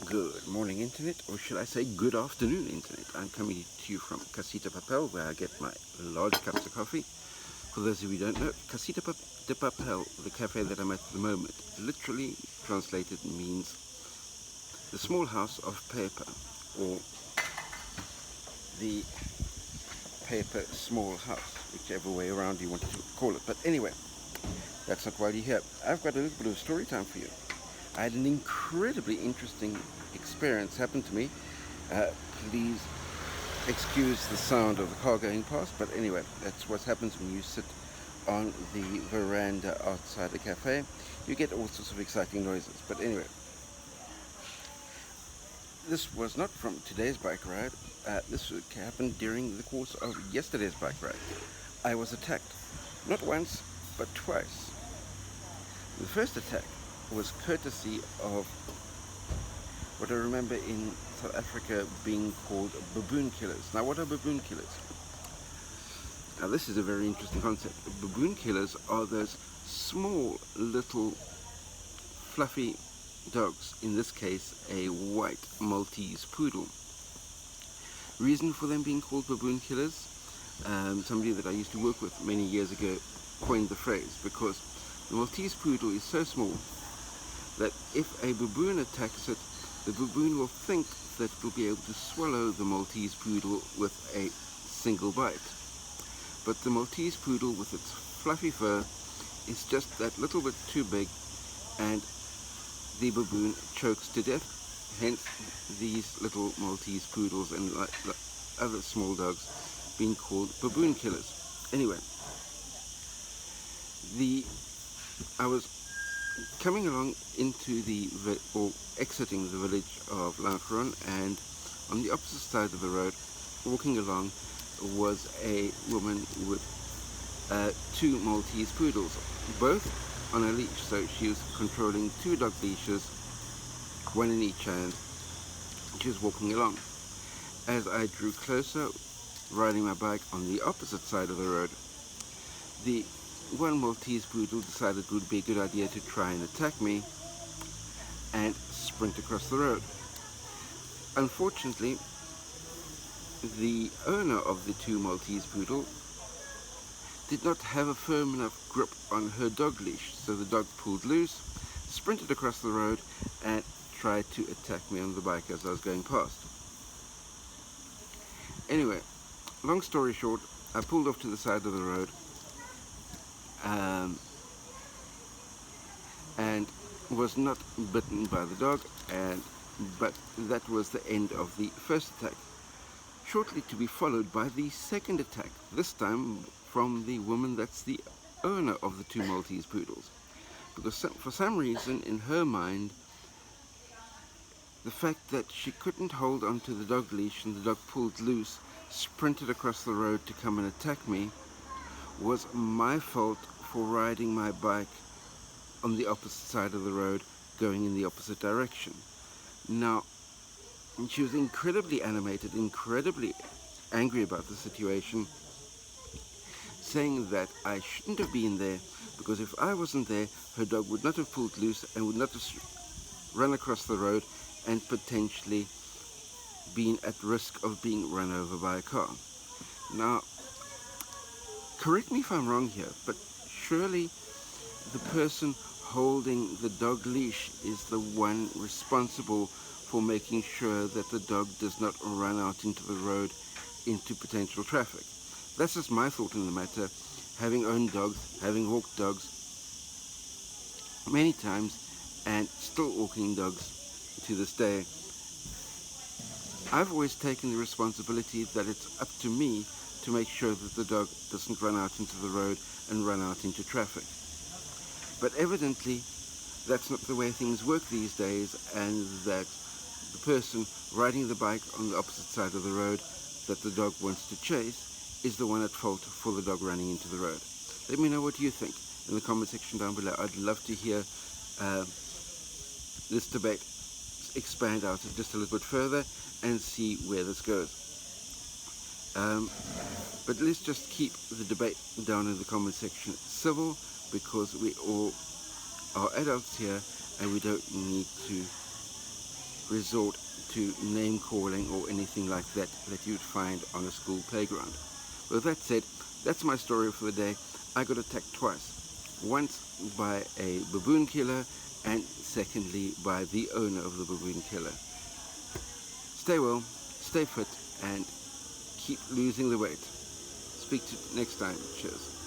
Good morning, Internet, or should I say good afternoon, Internet. I'm coming to you from Casita Papel, where I get my large cups of coffee. For those of you who don't know, de Papel, the cafe that I'm at the moment, literally translated means the small house of paper, or the paper small house, whichever way around you want to call it. But anyway, that's not why you're here. I've got a little bit of story time for you. I had an incredibly interesting experience happen to me. Uh, Please excuse the sound of the car going past, but anyway, that's what happens when you sit on the veranda outside the cafe. You get all sorts of exciting noises. But anyway, this was not from today's bike ride. This happened during the course of yesterday's bike ride. I was attacked, not once, but twice. The first attack was courtesy of what I remember in South Africa being called baboon killers. Now, what are baboon killers? Now, this is a very interesting concept. Baboon killers are those small, little, fluffy dogs, in this case, a white Maltese poodle. Reason for them being called baboon killers? Somebody that I used to work with many years ago coined the phrase, because the Maltese poodle is so small that if a baboon attacks it, the baboon will think that it will be able to swallow the Maltese poodle with a single bite. But the Maltese poodle, with its fluffy fur, is just that little bit too big, and the baboon chokes to death. Hence, these little Maltese poodles and other small dogs being called baboon killers. Anyway, I was coming along into or exiting the village of Langeron, and on the opposite side of the road, walking along, was a woman with two Maltese poodles, both on a leash. So she was controlling two dog leashes, one in each hand. She was walking along. As I drew closer, riding my bike on the opposite side of the road, the one Maltese poodle decided it would be a good idea to try and attack me and sprint across the road. Unfortunately, the owner of the two Maltese poodle did not have a firm enough grip on her dog leash, so the dog pulled loose, sprinted across the road, and tried to attack me on the bike as I was going past. Anyway, long story short, I pulled off to the side of the road, and was not bitten by the dog, but that was the end of the first attack, shortly to be followed by the second attack, this time from the woman that's the owner of the two Maltese poodles, because for some reason in her mind, the fact that she couldn't hold onto the dog leash and the dog pulled loose, sprinted across the road to come and attack me, was my fault for riding my bike on the opposite side of the road, going in the opposite direction. Now, she was incredibly animated, incredibly angry about the situation, saying that I shouldn't have been there, because if I wasn't there, her dog would not have pulled loose and would not have run across the road and potentially been at risk of being run over by a car. Now, correct me if I'm wrong here, but surely the person holding the dog leash is the one responsible for making sure that the dog does not run out into the road into potential traffic. That's just my thought in the matter, having owned dogs, having walked dogs many times, and still walking dogs to this day. I've always taken the responsibility that it's up to me to make sure that the dog doesn't run out into the road and run out into traffic. But evidently, that's not the way things work these days, and that the person riding the bike on the opposite side of the road that the dog wants to chase is the one at fault for the dog running into the road. Let me know what you think in the comment section down below. I'd love to hear this debate expand out just a little bit further and see where this goes. But let's just keep the debate down in the comment section civil, because we all are adults here and we don't need to resort to name calling or anything like that that you'd find on a school playground. With that said, that's my story for the day. I got attacked twice. Once by a baboon killer, and secondly by the owner of the baboon killer. Stay well, stay fit, and keep losing the weight. Speak to you next time. Cheers.